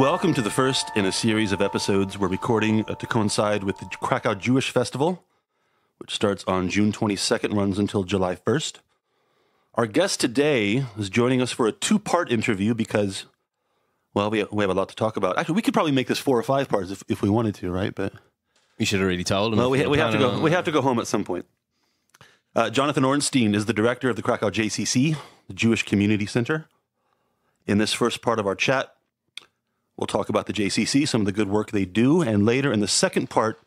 Welcome to the first in a series of episodes we're recording to coincide with the Krakow Jewish Festival, which starts on June 22nd and runs until July 1st. Our guest today is joining us for a two-part interview because, well, we have a lot to talk about. Actually, we could probably make this 4 or 5 parts if we wanted to, right? But you should have already told him. Well, we have to go home at some point. Jonathan Ornstein is the director of the Krakow JCC, the Jewish Community Center. In this first part of our chat, we'll talk about the JCC, some of the good work they do, and later in the second part,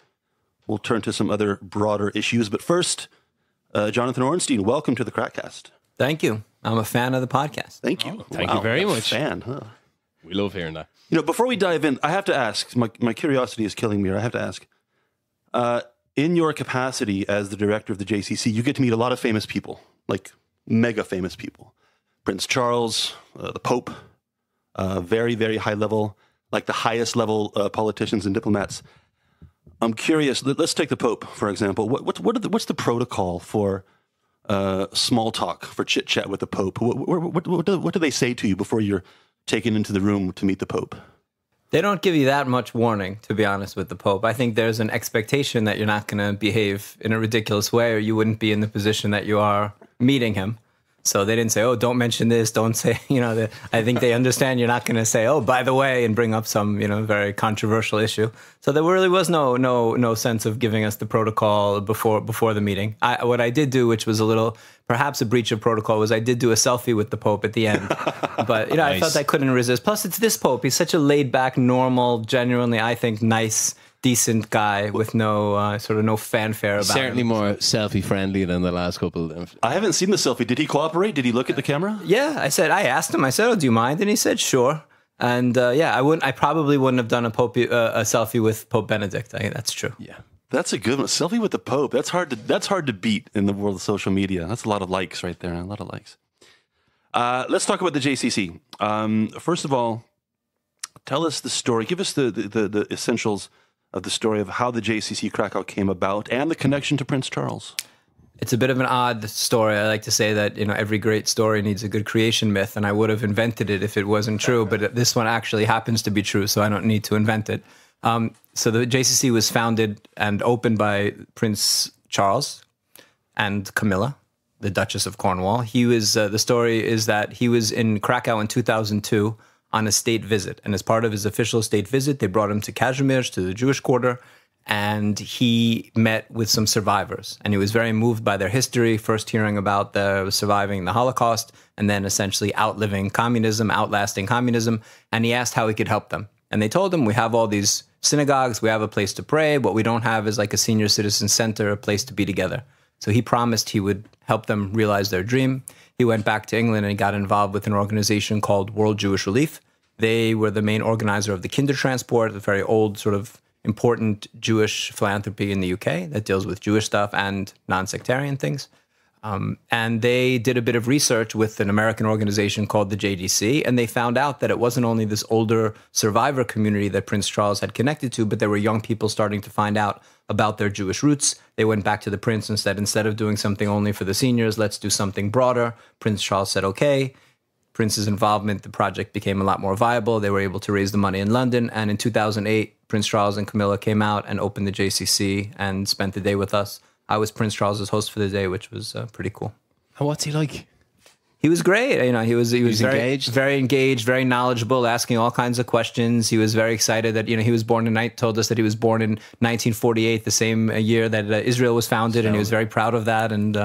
we'll turn to some other broader issues. But first, Jonathan Ornstein, welcome to the KrakCast. Thank you. I'm a fan of the podcast. Thank you. Oh, thank you very much. Fan, huh? We love hearing that. You know, before we dive in, I have to ask, my curiosity is killing me here. I have to ask, in your capacity as the director of the JCC, you get to meet a lot of famous people, like mega famous people. Prince Charles, the Pope, very, very high level, like the highest level politicians and diplomats. I'm curious, let's take the Pope, for example. What's the protocol for small talk, for chit-chat with the Pope? What do they say to you before you're taken into the room to meet the Pope? They don't give you that much warning, to be honest, with the Pope. I think there's an expectation that you're not going to behave in a ridiculous way or you wouldn't be in the position that you are meeting him. So they didn't say, oh, don't mention this, don't say, I think they understand you're not going to say, oh, by the way, and bring up some, very controversial issue. So there really was no sense of giving us the protocol before the meeting. What I did do, which was perhaps a breach of protocol, was I did do a selfie with the Pope at the end. But, nice. I felt I couldn't resist. Plus, it's this Pope. He's such a laid-back, normal, genuinely, I think, nice, decent guy with no fanfare about Certainly him. more selfie-friendly than the last couple. I haven't seen the selfie. Did he cooperate? Did he look at the camera? Yeah, I asked him, oh, do you mind? And he said, sure. And I probably wouldn't have done a selfie with Pope Benedict. I think that's true. Yeah. That's a good one. A selfie with the Pope. That's hard to beat in the world of social media. That's a lot of likes right there. A lot of likes. Let's talk about the JCC. First of all, tell us the story. Give us the essentials of the story of how the JCC Krakow came about and the connection to Prince Charles. It's a bit of an odd story. I like to say that, every great story needs a good creation myth, and I would have invented it if it wasn't true, but this one actually happens to be true, so I don't need to invent it. So the JCC was founded and opened by Prince Charles and Camilla, the Duchess of Cornwall. The story is that he was in Krakow in 2002 on a state visit. And as part of his official state visit, they brought him to Kazimierz, to the Jewish quarter, and he met with some survivors. And he was very moved by their history, first hearing about surviving the Holocaust, and then essentially outlasting communism. And he asked how he could help them. And they told him, we have all these synagogues, we have a place to pray. What we don't have is like a senior citizen center, a place to be together. So he promised he would help them realize their dream. He went back to England and he got involved with an organization called World Jewish Relief. They were the main organizer of the Kindertransport, a very old sort of important Jewish philanthropy in the UK that deals with Jewish stuff and non-sectarian things. And they did a bit of research with an American organization called the JDC, and they found out that it wasn't only this older survivor community that Prince Charles had connected to, but there were young people starting to find out about their Jewish roots. They went back to the prince and said, instead of doing something only for the seniors, let's do something broader. Prince Charles said, okay. Prince's involvement, the project became a lot more viable. They were able to raise the money in London. And in 2008, Prince Charles and Camilla came out and opened the JCC and spent the day with us. I was Prince Charles's host for the day, which was pretty cool. And what's he like? He was great. He was very engaged, very knowledgeable, asking all kinds of questions. He was very excited that, he was born told us that he was born in 1948, the same year that Israel was founded. And he was very proud of that. And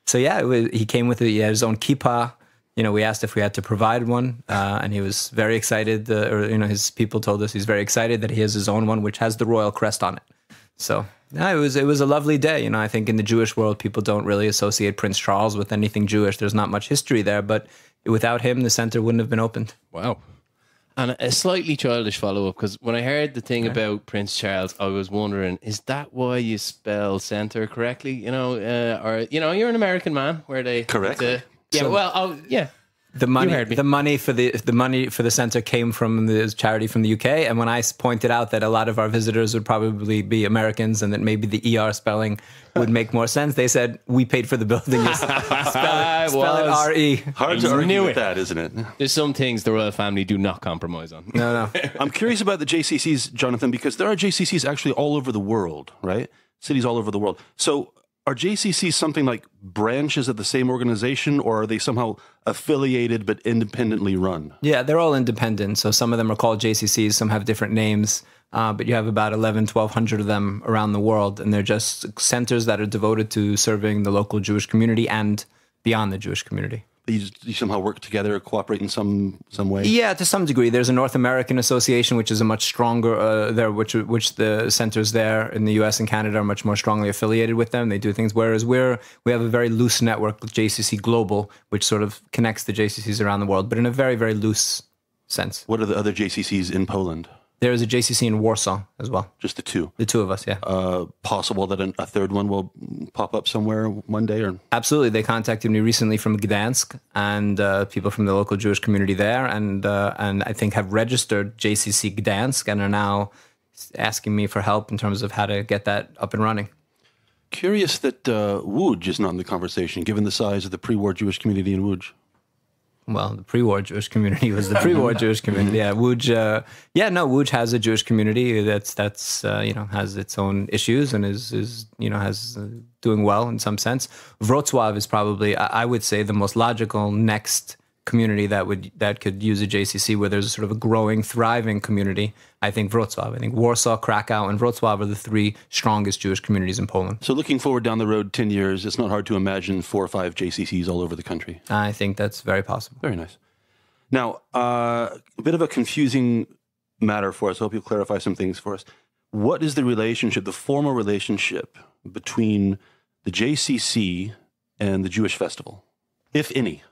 he came with he had his own kippah. We asked if we had to provide one, and he was very excited. His people told us he's very excited that he has his own one, which has the royal crest on it. So it was a lovely day. I think in the Jewish world, people don't really associate Prince Charles with anything Jewish. There's not much history there, but without him, the center wouldn't have been opened. Wow. And a slightly childish follow-up, because when I heard the thing about Prince Charles, I was wondering, is that why you spell center correctly? You're an American man, where they... Correct. Yeah, the money for the center came from the charity from the UK. And when I pointed out that a lot of our visitors would probably be Americans and that maybe the ER spelling would make more sense, they said we paid for the building. Spell it R-E. Hard to argue with that, isn't it? There's some things the royal family do not compromise on. No. I'm curious about the JCCs, Jonathan, because there are JCCs actually all over the world, right? Cities all over the world. So are JCCs something like branches of the same organization, or are they somehow affiliated but independently run? Yeah, they're all independent. So some of them are called JCCs, some have different names, but you have about 1,100 of them around the world, and they're just centers that are devoted to serving the local Jewish community and beyond the Jewish community. You somehow work together, cooperate in some way? Yeah, to some degree. There's a North American Association, which is a much stronger, which the centers there in the US and Canada are much more strongly affiliated with them. They do things, whereas we have a very loose network with JCC Global, which sort of connects the JCCs around the world, but in a very, very loose sense. What are the other JCCs in Poland? There is a JCC in Warsaw as well. Just the two? The two of us, yeah. Possible that a third one will pop up somewhere one day? Or Absolutely. They contacted me recently from Gdansk and people from the local Jewish community there, and I think have registered JCC Gdansk and are now asking me for help in terms of how to get that up and running. Curious that Łódź is not in the conversation, given the size of the pre-war Jewish community in Łódź. Well, the pre-war Jewish community was the pre-war Jewish community. Yeah, Łódź. Łódź has a Jewish community that's has its own issues and is doing well in some sense. Wrocław is probably, I would say, the most logical next community that could use a JCC, where there's sort of a growing, thriving community. I think Wrocław. I think Warsaw, Krakow, and Wrocław are the three strongest Jewish communities in Poland. So looking forward down the road 10 years, it's not hard to imagine 4 or 5 JCCs all over the country. I think that's very possible. Very nice. Now, a bit of a confusing matter for us. I hope you'll clarify some things for us. What is the relationship, the formal relationship between the JCC and the Jewish Festival, if any?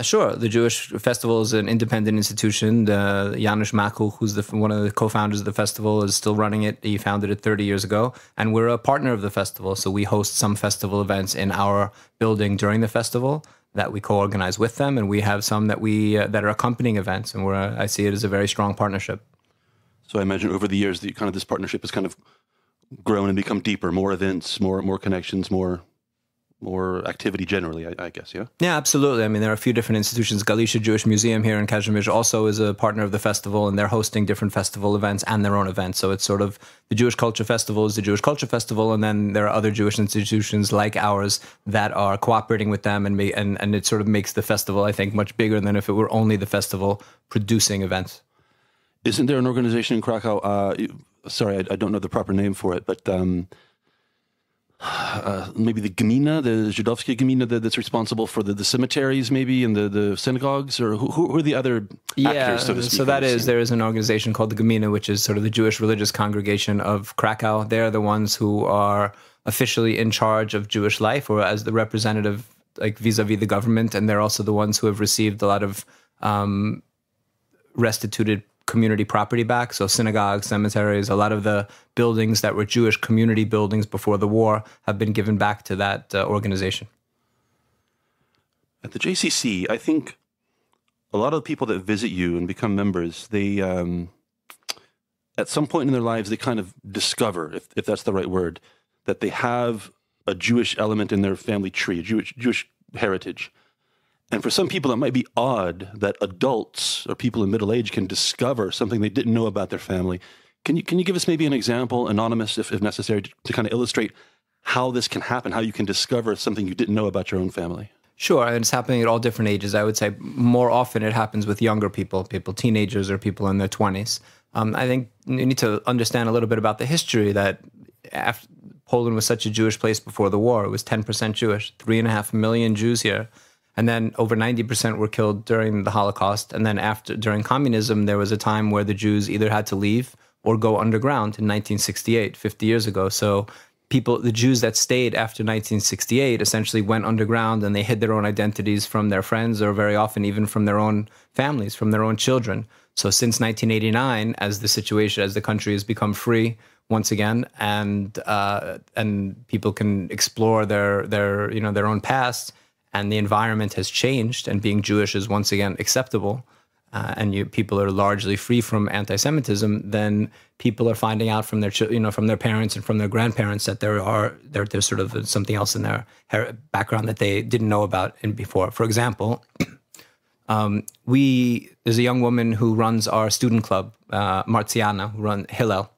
Sure. The Jewish Festival is an independent institution. Janusz Makul, who's one of the co-founders of the festival, is still running it. He founded it 30 years ago. And we're a partner of the festival. So we host some festival events in our building during the festival that we co-organize with them. And we have some that are accompanying events. And I see it as a very strong partnership. So I imagine over the years, this partnership has kind of grown and become deeper, more events, more connections, more activity generally, I guess, yeah? Yeah, absolutely. I mean, there are a few different institutions. Galicia Jewish Museum here in Kazimierz also is a partner of the festival, and they're hosting different festival events and their own events. So it's sort of the Jewish Culture Festival is the Jewish Culture Festival, and then there are other Jewish institutions like ours that are cooperating with them, and it sort of makes the festival, I think, much bigger than if it were only the festival producing events. Isn't there an organization in Krakow? Sorry, I don't know the proper name for it, but maybe the gmina, the Żydowskie gmina, that's responsible for the cemeteries, maybe, and the synagogues, or who are the other actors, so to speak? So there is an organization called the gmina, which is sort of the Jewish religious congregation of Krakow. They're the ones who are officially in charge of Jewish life, or as the representative, like vis-a-vis the government, and they're also the ones who have received a lot of restituted community property back. So synagogues, cemeteries, a lot of the buildings that were Jewish community buildings before the war have been given back to that organization. At the JCC, I think a lot of the people that visit you and become members, they, at some point in their lives, they kind of discover, if that's the right word, that they have a Jewish element in their family tree, a Jewish heritage. And for some people, it might be odd that adults or people in middle age can discover something they didn't know about their family. Can you give us maybe an example, anonymous if necessary, to kind of illustrate how this can happen, how you can discover something you didn't know about your own family? Sure, and it's happening at all different ages. I would say more often it happens with younger people, teenagers or people in their 20s. I think you need to understand a little bit about the history that Poland was such a Jewish place before the war. It was 10% Jewish, 3.5 million Jews here. And then over 90% were killed during the Holocaust. And then during communism, there was a time where the Jews either had to leave or go underground in 1968, 50 years ago. So the Jews that stayed after 1968 essentially went underground, and they hid their own identities from their friends, or very often even from their own families, from their own children. So since 1989, as the country has become free once again, and people can explore their own past, and the environment has changed, and being Jewish is once again acceptable, and people are largely free from anti-Semitism, then people are finding out from their from their parents and from their grandparents that there's sort of something else in their background that they didn't know about before. For example, there's a young woman who runs our student club, Marziana, who runs Hillel.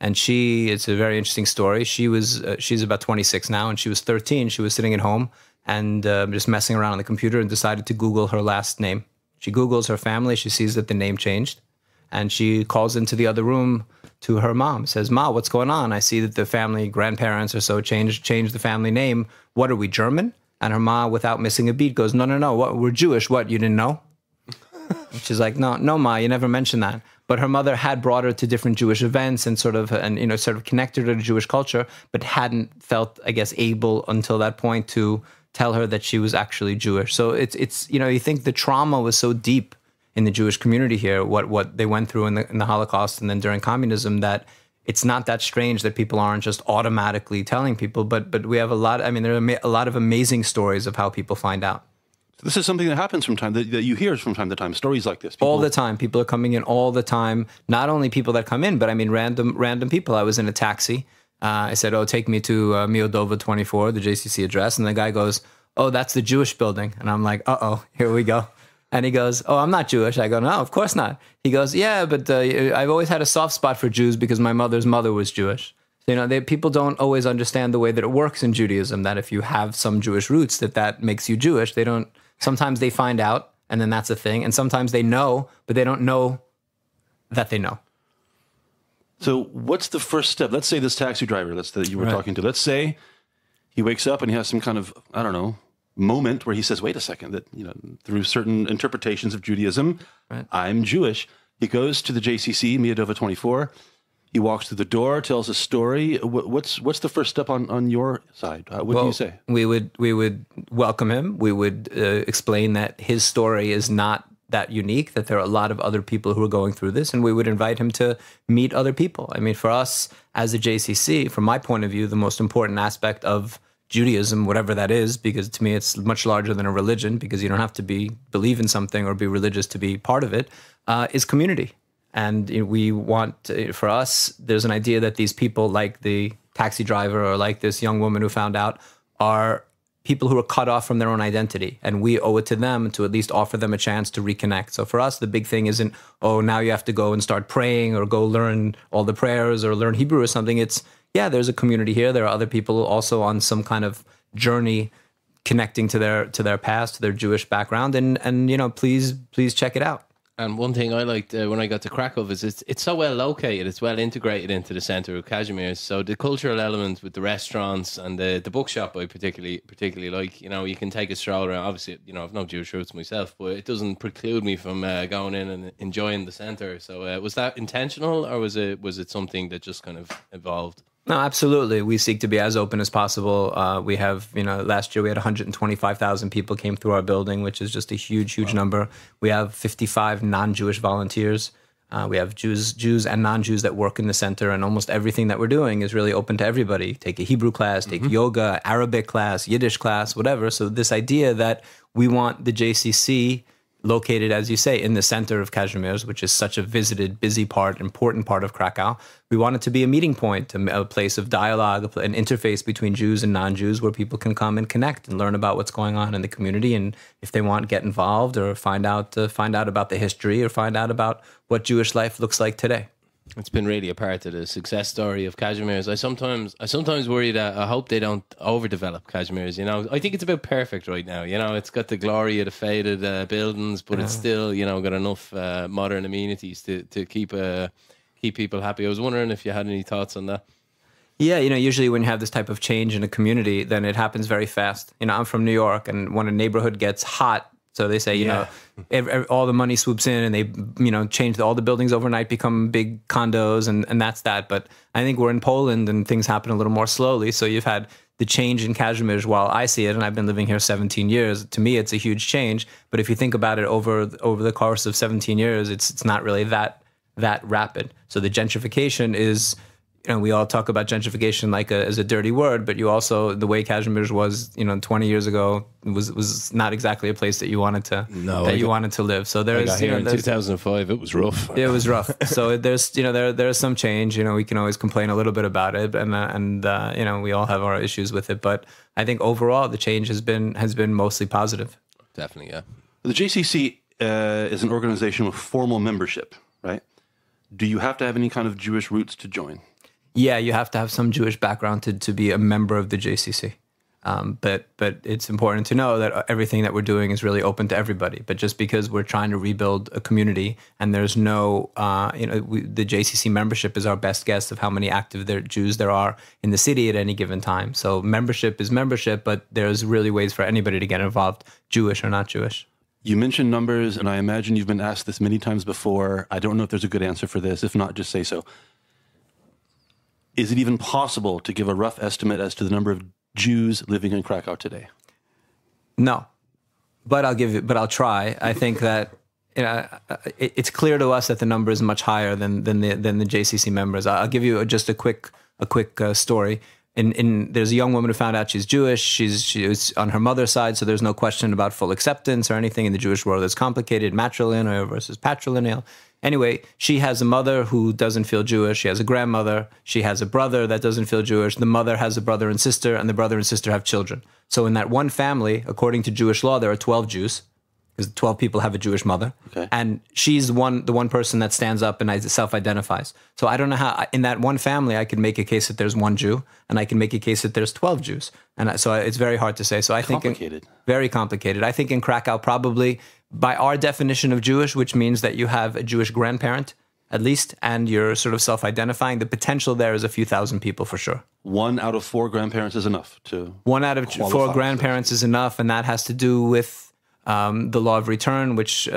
And it's a very interesting story. She's about 26 now, and she was 13. She was sitting at home and just messing around on the computer and decided to Google her last name. She Googles her family. She sees that the name changed, and she calls into the other room to her mom, says, "Ma, what's going on? I see that the family grandparents or so changed the family name. What, are we German?" And her ma, without missing a beat, goes, "No. What, we're Jewish. What, you didn't know?" And she's like, "No, ma, you never mentioned that." But her mother had brought her to different Jewish events and sort of connected her to Jewish culture, but hadn't felt, I guess, able until that point to tell her that she was actually Jewish. So it's you think the trauma was so deep in the Jewish community here, what they went through in the Holocaust and then during communism, that it's not that strange that people aren't just automatically telling people. But we have there are a lot of amazing stories of how people find out. This is something that happens from time that you hear from time to time. Stories like this, all the time. People are coming in all the time. Not only people that come in, but random people. I was in a taxi. I said, "Oh, take me to Miodova 24, the JCC address," and the guy goes, "Oh, that's the Jewish building," and I'm like, "Uh-oh, here we go." And he goes, "Oh, I'm not Jewish." I go, "No, of course not." He goes, "Yeah, but I've always had a soft spot for Jews because my mother's mother was Jewish." So, people don't always understand the way that it works in Judaism. That if you have some Jewish roots, that makes you Jewish. They don't. Sometimes they find out, and then that's a thing. And sometimes they know, but they don't know that they know. So what's the first step? Let's say this taxi driver that you were talking to, let's say he wakes up and he has some kind of, I don't know, moment where he says, wait a second, that, through certain interpretations of Judaism, I'm Jewish. He goes to the JCC, Miodova 24. He walks through the door, tells a story. What's the first step on your side? What do you say? We would welcome him. We would explain that his story is not that unique, that there are a lot of other people who are going through this, and we would invite him to meet other people. I mean, for us as a JCC, from my point of view, the most important aspect of Judaism, whatever that is, because to me it's much larger than a religion, because you don't have to believe in something or be religious to be part of it, is community. And we want, for us, there's an idea that these people, like the taxi driver or like this young woman who found out, are people who are cut off from their own identity. And we owe it to them to at least offer them a chance to reconnect. So for us, the big thing isn't, oh, now you have to go and start praying or go learn all the prayers or learn Hebrew or something. It's, yeah, there's a community here. There are other people also on some kind of journey connecting to their past, to their Jewish background. And please check it out. And one thing I liked when I got to Krakow is it's so well located. It's well integrated into the center of Kazimierz. So the cultural element with the restaurants and the bookshop I particularly like. You can take a stroll around. Obviously, I've no Jewish roots myself, but it doesn't preclude me from going in and enjoying the center. So was that intentional, or was it something that just kind of evolved? No, absolutely. We seek to be as open as possible. We have, last year we had 125,000 people came through our building, which is just a huge number. We have 55 non-Jewish volunteers. We have Jews and non-Jews that work in the center, and almost everything that we're doing is really open to everybody. Take a Hebrew class, take yoga, Arabic class, Yiddish class, whatever. So this idea that we want the JCC located, as you say, in the center of Kazimierz, which is such a visited, busy part, important part of Krakow. We want it to be a meeting point, a place of dialogue, an interface between Jews and non-Jews where people can come and connect and learn about what's going on in the community. And if they want, get involved or find out about the history or find out about what Jewish life looks like today. It's been really a part of the success story of Kazimierz. I sometimes worry that I hope they don't overdevelop Kazimierz. I think it's about perfect right now. It's got the glory of the faded buildings, but it's still got enough modern amenities to keep people happy. I was wondering if you had any thoughts on that. Yeah, usually when you have this type of change in a community, then it happens very fast. I'm from New York, and when a neighborhood gets hot, so they say, all the money swoops in and they, change all the buildings overnight, become big condos, and that's that. But I think we're in Poland and things happen a little more slowly. So you've had the change in Kazimierz while I see it, and I've been living here 17 years. To me, it's a huge change. But if you think about it over the course of 17 years, it's not really that rapid. So the gentrification is we all talk about gentrification like as a dirty word, but you also, the way Kazimierz was, 20 years ago, was not exactly a place that you wanted to wanted to live. So there's, I got here in 2005. It was rough. It was rough. So there's, there's some change. We can always complain a little bit about it, and we all have our issues with it. But I think overall the change has been mostly positive. Definitely, yeah. The JCC is an organization with formal membership, right? Do you have to have any kind of Jewish roots to join? Yeah, you have to have some Jewish background to be a member of the JCC. But it's important to know that everything that we're doing is really open to everybody. But just because we're trying to rebuild a community and there's no, the JCC membership is our best guess of how many active Jews there are in the city at any given time. So membership is membership, but there's really ways for anybody to get involved, Jewish or not Jewish. You mentioned numbers, and I imagine you've been asked this many times before. I don't know if there's a good answer for this. If not, just say so. Is it even possible to give a rough estimate as to the number of Jews living in Krakow today? No, but I'll try. I think that it's clear to us that the number is much higher than the JCC members. I'll give you just a quick story. There's a young woman who found out she's Jewish. She was on her mother's side, so there's no question about full acceptance or anything in the Jewish world. It's complicated, matrilineal versus patrilineal. Anyway, she has a mother who doesn't feel Jewish. She has a grandmother. She has a brother that doesn't feel Jewish. The mother has a brother and sister, and the brother and sister have children. So in that one family, according to Jewish law, there are 12 Jews, because 12 people have a Jewish mother. Okay. And she's the one person that stands up and self-identifies. So I don't know how, in that one family, I could make a case that there's one Jew, and I can make a case that there's 12 Jews. And so it's very hard to say. So I think very complicated. I think in Krakow, probably by our definition of Jewish, which means that you have a Jewish grandparent, at least, and you're sort of self-identifying, the potential there is a few thousand people for sure. 1 out of 4 grandparents is enough to 1 out of 4 grandparents is enough, and that has to do with the law of return, which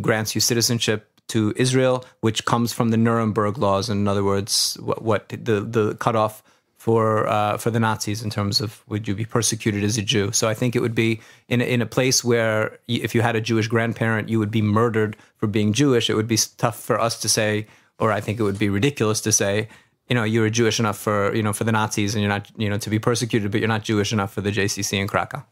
grants you citizenship to Israel, which comes from the Nuremberg laws. In other words, what the cutoff for the Nazis in terms of would you be persecuted as a Jew. So I think it would be in a place where if you had a Jewish grandparent, you would be murdered for being Jewish. It would be tough for us to say, or I think it would be ridiculous to say, you're Jewish enough for the Nazis and you're not, to be persecuted, but you're not Jewish enough for the JCC in Krakow.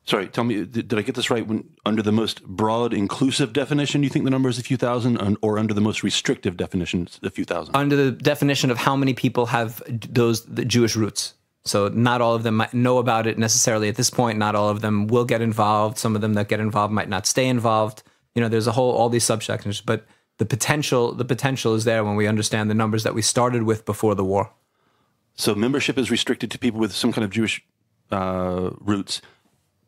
Sorry, tell me, did I get this right? Under the most broad, inclusive definition, you think the number is a few thousand, or under the most restrictive definition, a few thousand? Under the definition of how many people have the Jewish roots. So not all of them might know about it necessarily at this point. Not all of them will get involved. Some of them that get involved might not stay involved. There's all these subsections, but the potential is there when we understand the numbers that we started with before the war. So membership is restricted to people with some kind of Jewish roots.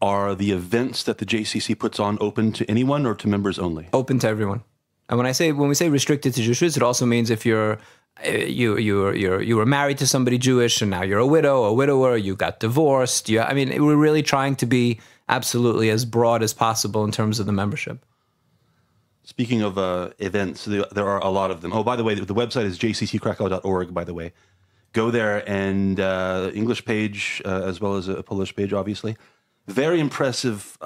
Are the events that the JCC puts on open to anyone or to members only? Open to everyone. And when we say restricted to Jewish roots, it also means if you were married to somebody Jewish and now you're a widow, a widower, you got divorced. We're really trying to be absolutely as broad as possible in terms of the membership. Speaking of events, there are a lot of them. Oh, by the way, the website is jcckrakow.org, by the way. Go there, and English page as well as a Polish page, obviously. Very impressive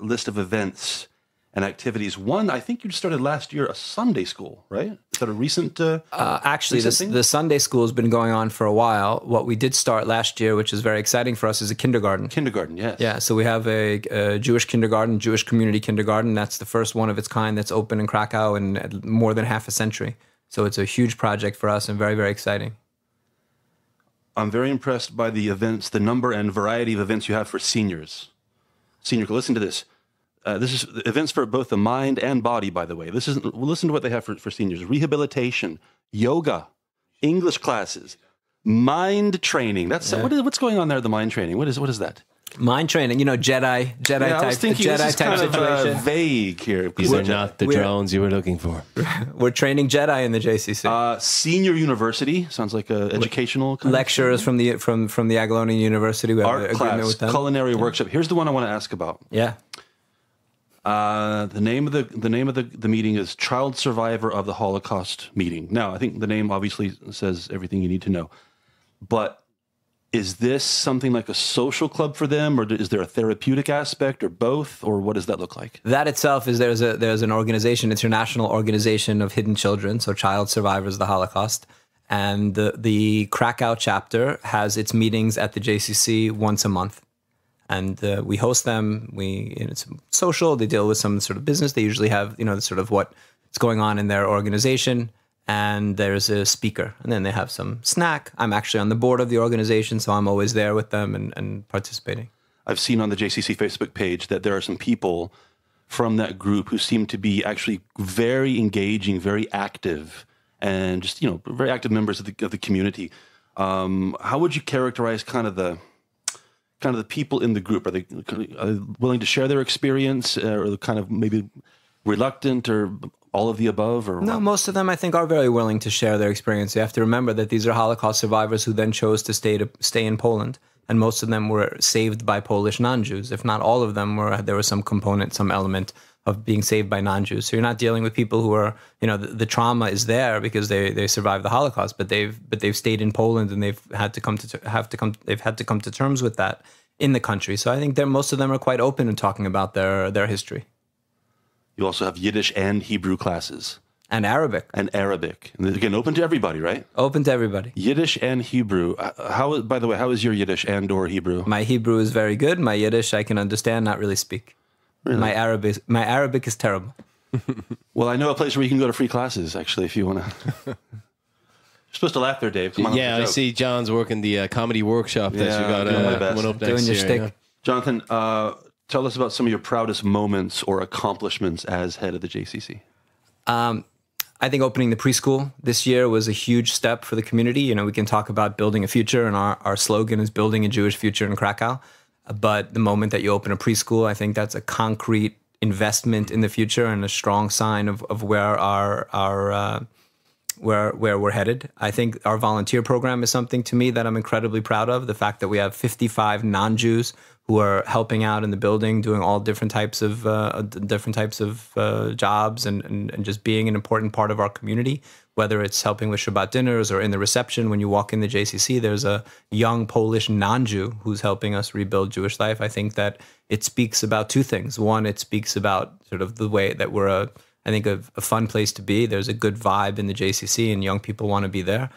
list of events and activities. One, I think you started last year, a Sunday school, right? Is that a recent actually, recent the Sunday school has been going on for a while. What we did start last year, which is very exciting for us, is a kindergarten. Kindergarten, yes. Yeah, so we have a Jewish kindergarten, Jewish community kindergarten. That's the first one of its kind that's open in Krakow in more than half a century. So it's a huge project for us and very, very exciting. I'm very impressed by the events, the number and variety of events you have for seniors. Listen to this. This is events for both the mind and body, by the way. Listen to what they have for seniors. Rehabilitation, yoga, English classes, mind training. What's going on there at the mind training? What is that? Mind training, Jedi type, I was thinking Jedi this is type kind situation. Of vague here. These are not the drones you were looking for. We're training Jedi in the JCC. Senior university sounds like a educational kind lecturers from the Agglonian University. We have art class, with them. Culinary workshop. Here's the one I want to ask about. Yeah. The name of the meeting is Child Survivor of the Holocaust Meeting. Now, I think the name obviously says everything you need to know, but is this something like a social club for them, or is there a therapeutic aspect, or both, or what does that look like? That itself is there's an organization, international organization of hidden children, so child survivors of the Holocaust, And the Krakow chapter has its meetings at the JCC once a month. And we host them. It's social. They deal with some sort of business. They usually have, sort of what's going on in their organization. And there's a speaker. And then they have some snack. I'm actually on the board of the organization, so I'm always there with them and participating. I've seen on the JCC Facebook page that there are some people from that group who seem to be actually very engaging, very active, and just, very active members of the community. How would you characterize kind of the people in the group? Are they willing to share their experience, or kind of maybe reluctant, or all of the above? Or no, most of them I think are very willing to share their experience. You have to remember that these are Holocaust survivors who then chose to stay in Poland. And most of them were saved by Polish non-Jews. If not all of them there was some component, some element of being saved by non-Jews. So you're not dealing with people who are, the trauma is there because they survived the Holocaust, but they've stayed in Poland and they've had to come to terms with that in the country. So I think most of them are quite open in talking about their history. You also have Yiddish and Hebrew classes. And Arabic. And again, open to everybody, right? Open to everybody. Yiddish and Hebrew. By the way, how is your Yiddish and or Hebrew? My Hebrew is very good. My Yiddish I can understand, not really speak. Really? My Arabic is terrible. Well, I know a place where you can go to free classes, actually, if you want to. You're supposed to laugh there, Dave. Come on, yeah, I see John's working the comedy workshop that you got coming up next year. Yeah. Jonathan, tell us about some of your proudest moments or accomplishments as head of the JCC. I think opening the preschool this year was a huge step for the community. We can talk about building a future, and our slogan is building a Jewish future in Krakow. But the moment that you open a preschool, I think that's a concrete investment in the future and a strong sign of where where we're headed. I think our volunteer program is something to me that I'm incredibly proud of. The fact that we have 55 non-Jews who are helping out in the building, doing all different types of jobs and just being an important part of our community, whether it's helping with Shabbat dinners or in the reception. When you walk in the JCC, there's a young Polish non-Jew who's helping us rebuild Jewish life. I think that it speaks about two things. One, it speaks about sort of the way that we're a fun place to be. There's a good vibe in the JCC and young people want to be there.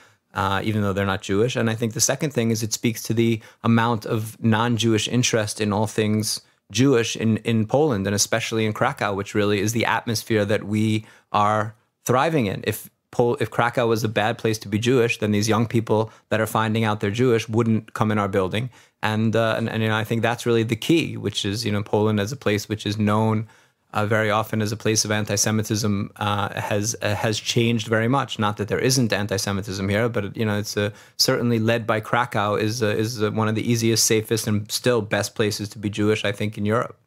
Even though they're not Jewish. And I think the second thing is it speaks to the amount of non-Jewish interest in all things Jewish in Poland, and especially in Krakow, which really is the atmosphere that we are thriving in. If Krakow was a bad place to be Jewish, then these young people that are finding out they're Jewish wouldn't come in our building. And I think that's really the key, which is, Poland as a place which is known very often as a place of anti-Semitism has changed very much. Not that there isn't anti-Semitism here, but it's certainly led by Krakow is one of the easiest, safest, and still best places to be Jewish, I think, in Europe.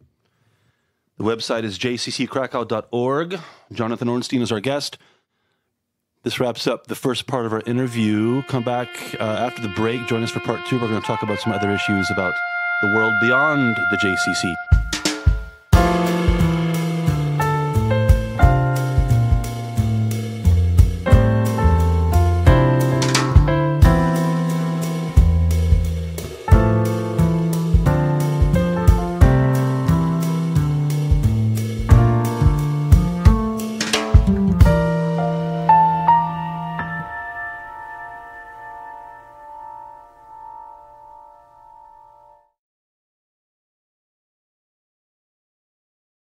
The website is jcckrakow.org. Jonathan Ornstein is our guest. This wraps up the first part of our interview. Come back after the break. Join us for part two. We're going to talk about some other issues about the world beyond the JCC.